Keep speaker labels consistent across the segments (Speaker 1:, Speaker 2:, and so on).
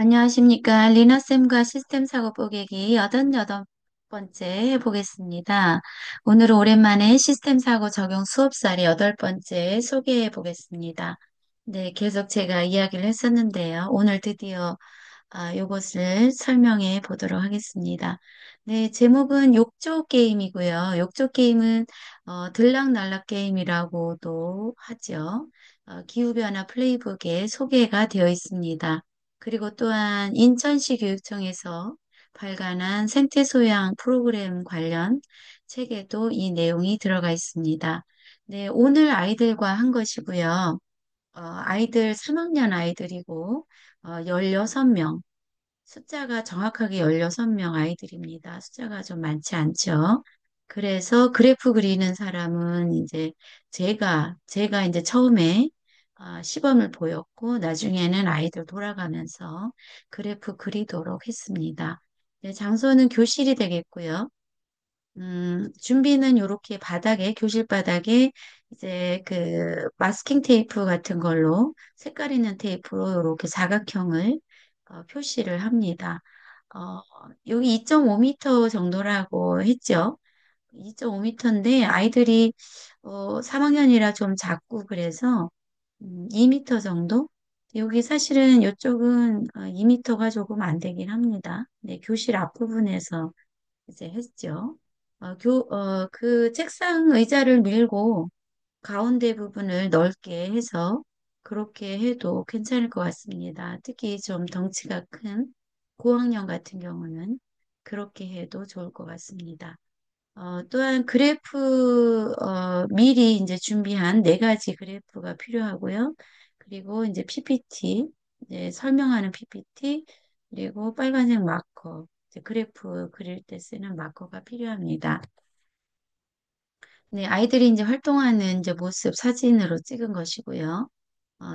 Speaker 1: 안녕하십니까. 리나쌤과 시스템 사고 뽀개기 88번째 해보겠습니다. 오늘은 오랜만에 시스템 사고 적용 수업사리 8번째 소개해 보겠습니다. 네, 계속 제가 이야기를 했었는데요. 오늘 드디어 이것을 설명해 보도록 하겠습니다. 네, 제목은 욕조 게임이고요. 욕조 게임은 들락날락 게임이라고도 하죠. 기후변화 플레이북에 소개가 되어 있습니다. 그리고 또한 인천시 교육청에서 발간한 생태소양 프로그램 관련 책에도 이 내용이 들어가 있습니다. 네, 오늘 아이들과 한 것이고요. 아이들 3학년 아이들이고 16명, 숫자가 정확하게 16명 아이들입니다. 숫자가 좀 많지 않죠. 그래서 그래프 그리는 사람은 이제 제가 이제 처음에 시범을 보였고, 나중에는 아이들 돌아가면서 그래프 그리도록 했습니다. 네, 장소는 교실이 되겠고요. 준비는 이렇게 바닥에, 교실 바닥에 이제 그 마스킹 테이프 같은 걸로 색깔 있는 테이프로 이렇게 사각형을 표시를 합니다. 어, 여기 2.5m 정도라고 했죠. 2.5m인데 아이들이 3학년이라 좀 작고 그래서 2m 정도? 여기 사실은 이쪽은 2m가 조금 안 되긴 합니다. 네, 교실 앞부분에서 이제 했죠. 그 책상 의자를 밀고 가운데 부분을 넓게 해서 그렇게 해도 괜찮을 것 같습니다. 특히 좀 덩치가 큰 고학년 같은 경우는 그렇게 해도 좋을 것 같습니다. 또한 그래프, 미리 이제 준비한 네 가지 그래프가 필요하고요. 그리고 이제 PPT, 이제 설명하는 PPT, 그리고 빨간색 마커, 이제 그래프 그릴 때 쓰는 마커가 필요합니다. 네, 아이들이 이제 활동하는 이제 모습 사진으로 찍은 것이고요.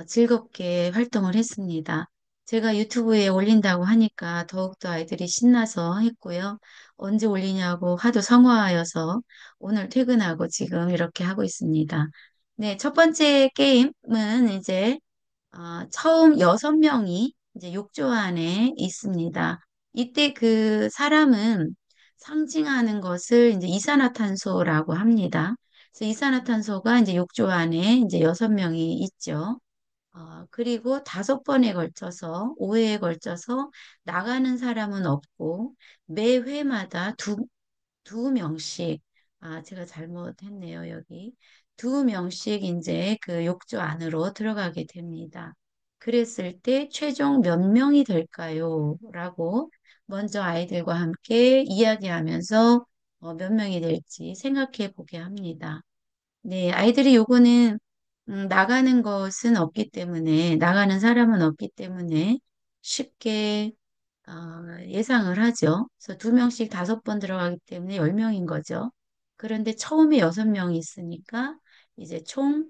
Speaker 1: 즐겁게 활동을 했습니다. 제가 유튜브에 올린다고 하니까 더욱더 아이들이 신나서 했고요. 언제 올리냐고 하도 성화하여서 오늘 퇴근하고 지금 이렇게 하고 있습니다. 네, 첫 번째 게임은 이제 처음 6명이 이제 욕조 안에 있습니다. 이때 그 사람은 상징하는 것을 이제 이산화탄소라고 합니다. 그래서 이산화탄소가 이제 욕조 안에 이제 6명이 있죠. 그리고 5번에 걸쳐서, 5회에 걸쳐서 나가는 사람은 없고, 매 회마다 두 명씩, 제가 잘못했네요, 여기. 2명씩 이제 그 욕조 안으로 들어가게 됩니다. 그랬을 때 최종 몇 명이 될까요? 라고 먼저 아이들과 함께 이야기하면서 몇 명이 될지 생각해 보게 합니다. 네, 아이들이 요거는 나가는 것은 없기 때문에, 나가는 사람은 없기 때문에 쉽게 예상을 하죠. 그래서 2명씩 5번 들어가기 때문에 10명인 거죠. 그런데 처음에 6명이 있으니까 이제 총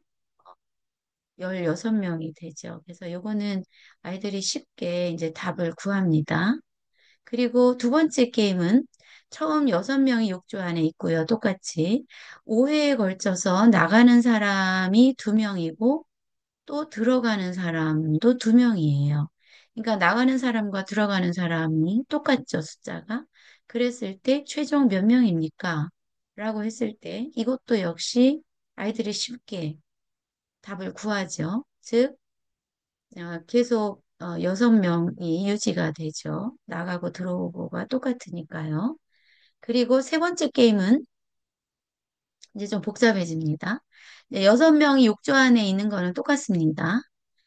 Speaker 1: 16명이 되죠. 그래서 요거는 아이들이 쉽게 이제 답을 구합니다. 그리고 두 번째 게임은 처음 6명이 욕조 안에 있고요. 똑같이 5회에 걸쳐서 나가는 사람이 2명이고 또 들어가는 사람도 2명이에요. 그러니까 나가는 사람과 들어가는 사람이 똑같죠, 숫자가. 그랬을 때 최종 몇 명입니까? 라고 했을 때 이것도 역시 아이들이 쉽게 답을 구하죠. 즉, 계속 6명이 유지가 되죠. 나가고 들어오고가 똑같으니까요. 그리고 세 번째 게임은 이제 좀 복잡해집니다. 네, 6명이 욕조 안에 있는 거는 똑같습니다.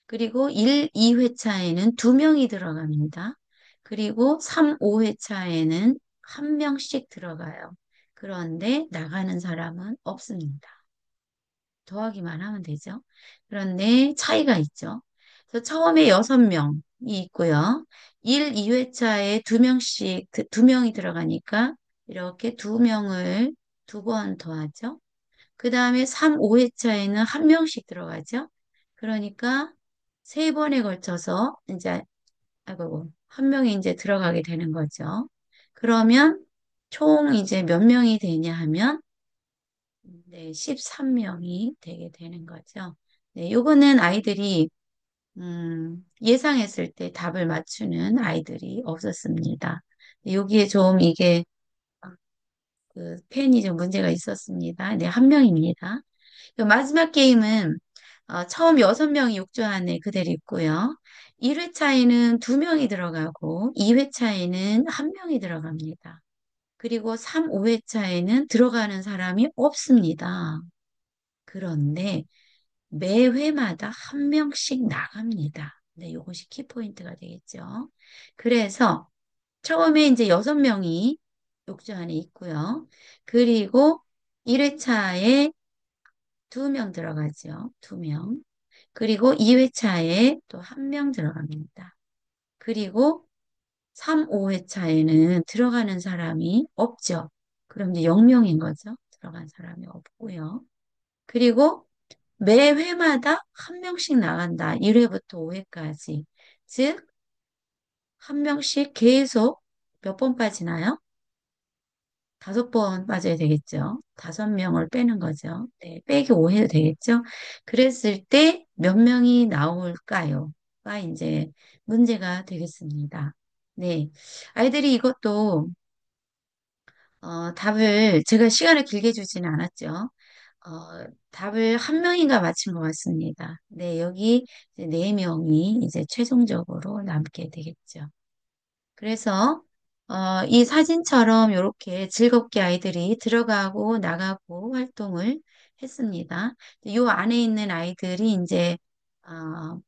Speaker 1: 그리고 1, 2회차에는 2명이 들어갑니다. 그리고 3, 5회차에는 1명씩 들어가요. 그런데 나가는 사람은 없습니다. 더하기만 하면 되죠. 그런데 차이가 있죠. 그래서 처음에 6명이 있고요. 1, 2회차에 2명씩, 2명이 들어가니까 이렇게 2명을 2번 더하죠. 그 다음에 3, 5회차에는 1명씩 들어가죠. 그러니까 3번에 걸쳐서 이제, 아이고, 1명이 이제 들어가게 되는 거죠. 그러면 총 이제 몇 명이 되냐 하면 네, 13명이 되게 되는 거죠. 네, 요거는 아이들이 예상했을 때 답을 맞추는 아이들이 없었습니다. 여기에 좀 이게 그 펜이 좀 문제가 있었습니다. 네, 한 명입니다. 그 마지막 게임은 처음 6명이 욕조 안에 그대로 있고요. 1회차에는 2명이 들어가고 2회차에는 1명이 들어갑니다. 그리고 3, 5회차에는 들어가는 사람이 없습니다. 그런데 매 회마다 1명씩 나갑니다. 네, 이것이 키포인트가 되겠죠. 그래서 처음에 이제 6명이 욕조 안에 있고요. 그리고 1회차에 2명 들어가죠. 2명. 그리고 2회차에 또 1명 들어갑니다. 그리고 3, 5회차에는 들어가는 사람이 없죠. 그럼 이제 0명인 거죠. 들어간 사람이 없고요. 그리고 매 회마다 1명씩 나간다. 1회부터 5회까지. 즉, 1명씩 계속 몇 번 빠지나요? 5번 빠져야 되겠죠. 5명을 빼는 거죠. 네, 빼기 5 해도 되겠죠. 그랬을 때 몇 명이 나올까요? 가 이제 문제가 되겠습니다. 네. 아이들이 이것도 답을 제가 시간을 길게 주지는 않았죠. 답을 1명인가 맞힌 것 같습니다. 네, 여기 이제 4명이 이제 최종적으로 남게 되겠죠. 그래서 이 사진처럼 이렇게 즐겁게 아이들이 들어가고 나가고 활동을 했습니다. 이 안에 있는 아이들이 이제 어,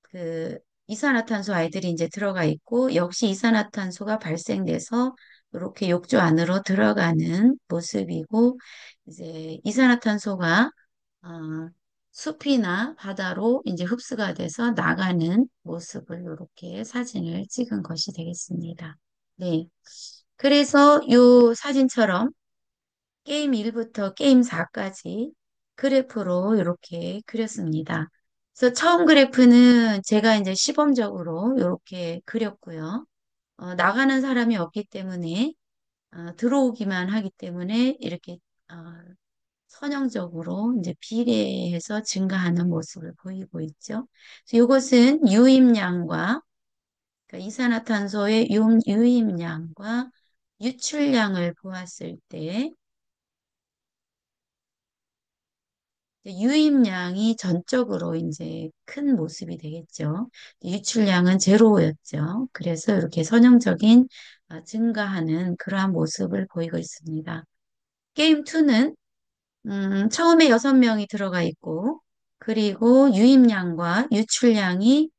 Speaker 1: 그 이산화탄소 아이들이 이제 들어가 있고 역시 이산화탄소가 발생돼서 이렇게 욕조 안으로 들어가는 모습이고 이제 이산화탄소가 어, 숲이나 바다로 이제 흡수가 돼서 나가는 모습을 이렇게 사진을 찍은 것이 되겠습니다. 네. 그래서 이 사진처럼 게임 1부터 게임 4까지 그래프로 이렇게 그렸습니다. 그래서 처음 그래프는 제가 이제 시범적으로 이렇게 그렸고요. 나가는 사람이 없기 때문에 들어오기만 하기 때문에 이렇게 어, 선형적으로 이제 비례해서 증가하는 모습을 보이고 있죠. 그래서 이것은 유입량과 그러니까 이산화탄소의 유입량과 유출량을 보았을 때 유입량이 전적으로 이제 큰 모습이 되겠죠. 유출량은 제로였죠. 그래서 이렇게 선형적인 증가하는 그러한 모습을 보이고 있습니다. 게임 2는 처음에 6명이 들어가 있고 그리고 유입량과 유출량이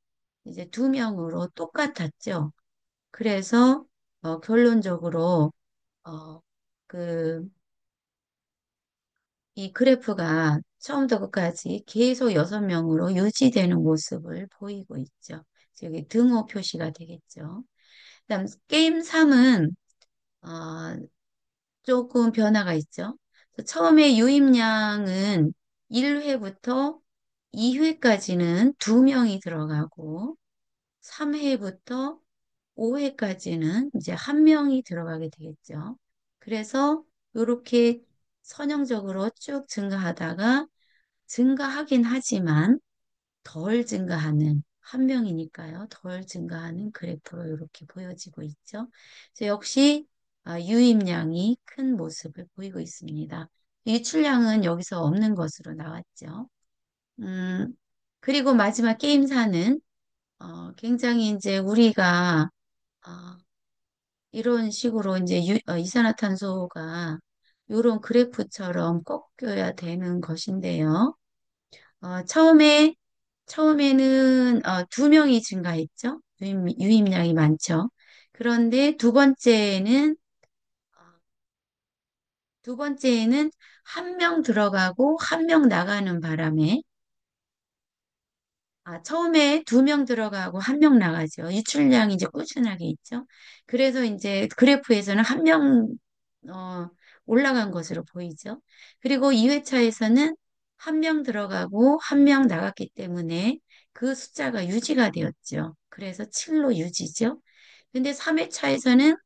Speaker 1: 이제 2명으로 똑같았죠. 그래서 결론적으로 어, 그 이 그래프가 처음부터 끝까지 계속 6명으로 유지되는 모습을 보이고 있죠. 여기 등호 표시가 되겠죠. 그다음 게임 3은 조금 변화가 있죠. 처음에 유입량은 1회부터 2회까지는 2명이 들어가고 3회부터 5회까지는 이제 1명이 들어가게 되겠죠. 그래서 이렇게 선형적으로 쭉 증가하다가 증가하긴 하지만 덜 증가하는 1명이니까요. 덜 증가하는 그래프로 이렇게 보여지고 있죠. 그래서 역시 유입량이 큰 모습을 보이고 있습니다. 유출량은 여기서 없는 것으로 나왔죠. 음, 그리고 마지막 게임사는 굉장히 이제 우리가 어, 이런 식으로 이제 이산화탄소가 이런 그래프처럼 꺾여야 되는 것인데요. 처음에는 2명이 증가했죠. 유입량이 많죠. 그런데 어, 두 번째에는 1명 들어가고 1명 나가는 바람에 처음에 2명 들어가고 1명 나가죠. 유출량이 이제 꾸준하게 있죠. 그래서 이제 그래프에서는 1명 올라간 것으로 보이죠. 그리고 2회차에서는 1명 들어가고 1명 나갔기 때문에 그 숫자가 유지가 되었죠. 그래서 7로 유지죠. 근데 3회차에서는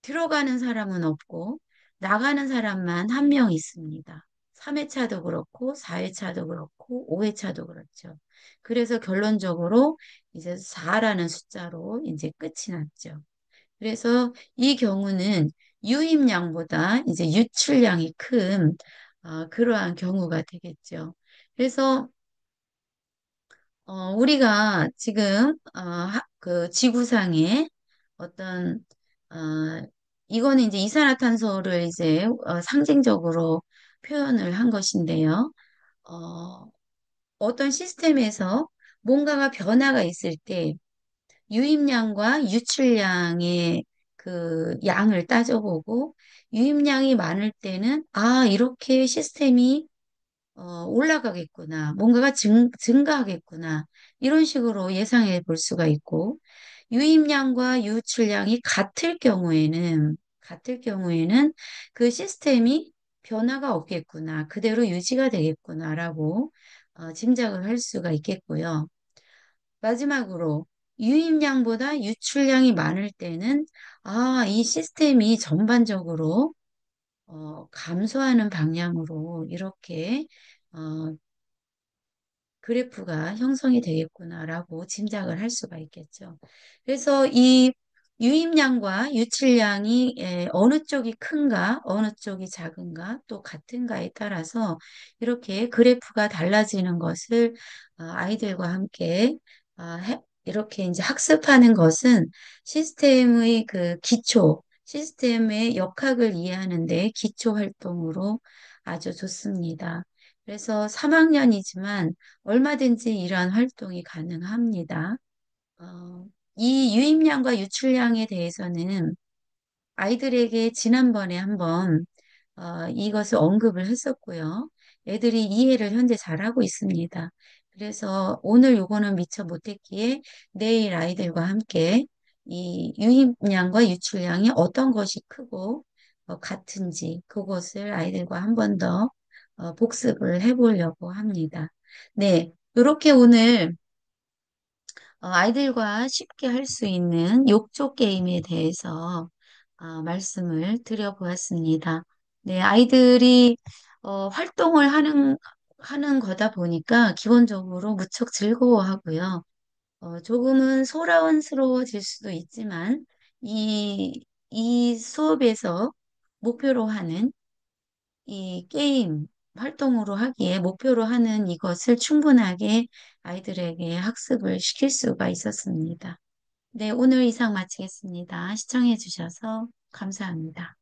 Speaker 1: 들어가는 사람은 없고 나가는 사람만 1명 있습니다. 3회차도 그렇고 4회차도 그렇고 5회차도 그렇죠. 그래서 결론적으로 이제 4라는 숫자로 이제 끝이 났죠. 그래서 이 경우는 유입량보다 이제 유출량이 큰 그러한 경우가 되겠죠. 그래서 우리가 지금 그 지구상에 어떤 어, 이거는 이제 이산화탄소를 이제 상징적으로 표현을 한 것인데요. 어, 어떤 시스템에서 뭔가가 변화가 있을 때 유입량과 유출량의 그 양을 따져보고 유입량이 많을 때는 이렇게 시스템이 올라가겠구나. 뭔가가 증가하겠구나. 이런 식으로 예상해 볼 수가 있고, 유입량과 유출량이 같을 경우에는 그 시스템이 변화가 없겠구나. 그대로 유지가 되겠구나라고 짐작을 할 수가 있겠고요. 마지막으로 유입량보다 유출량이 많을 때는 이 시스템이 전반적으로 감소하는 방향으로 이렇게 어, 그래프가 형성이 되겠구나라고 짐작을 할 수가 있겠죠. 그래서 이 유입량과 유출량이 어느 쪽이 큰가, 어느 쪽이 작은가, 또 같은가에 따라서 이렇게 그래프가 달라지는 것을 아이들과 함께 이렇게 이제 학습하는 것은 시스템의 그 기초, 시스템의 역학을 이해하는 데 기초 활동으로 아주 좋습니다. 그래서 3학년이지만 얼마든지 이러한 활동이 가능합니다. 어, 이 유입량과 유출량에 대해서는 아이들에게 지난번에 한번 이것을 언급을 했었고요. 애들이 이해를 현재 잘하고 있습니다. 그래서 오늘 요거는 미처 못했기에 내일 아이들과 함께 이 유입량과 유출량이 어떤 것이 크고 같은지 그것을 아이들과 한 번 더 복습을 해보려고 합니다. 네, 이렇게 오늘 아이들과 쉽게 할 수 있는 욕조 게임에 대해서 말씀을 드려보았습니다. 네, 아이들이 활동을 하는 거다 보니까 기본적으로 무척 즐거워하고요. 조금은 소란스러워질 수도 있지만 이 수업에서 목표로 하는 이 게임 활동으로 하기에 목표로 하는 이것을 충분하게 아이들에게 학습을 시킬 수가 있었습니다. 네, 오늘 이상 마치겠습니다. 시청해 주셔서 감사합니다.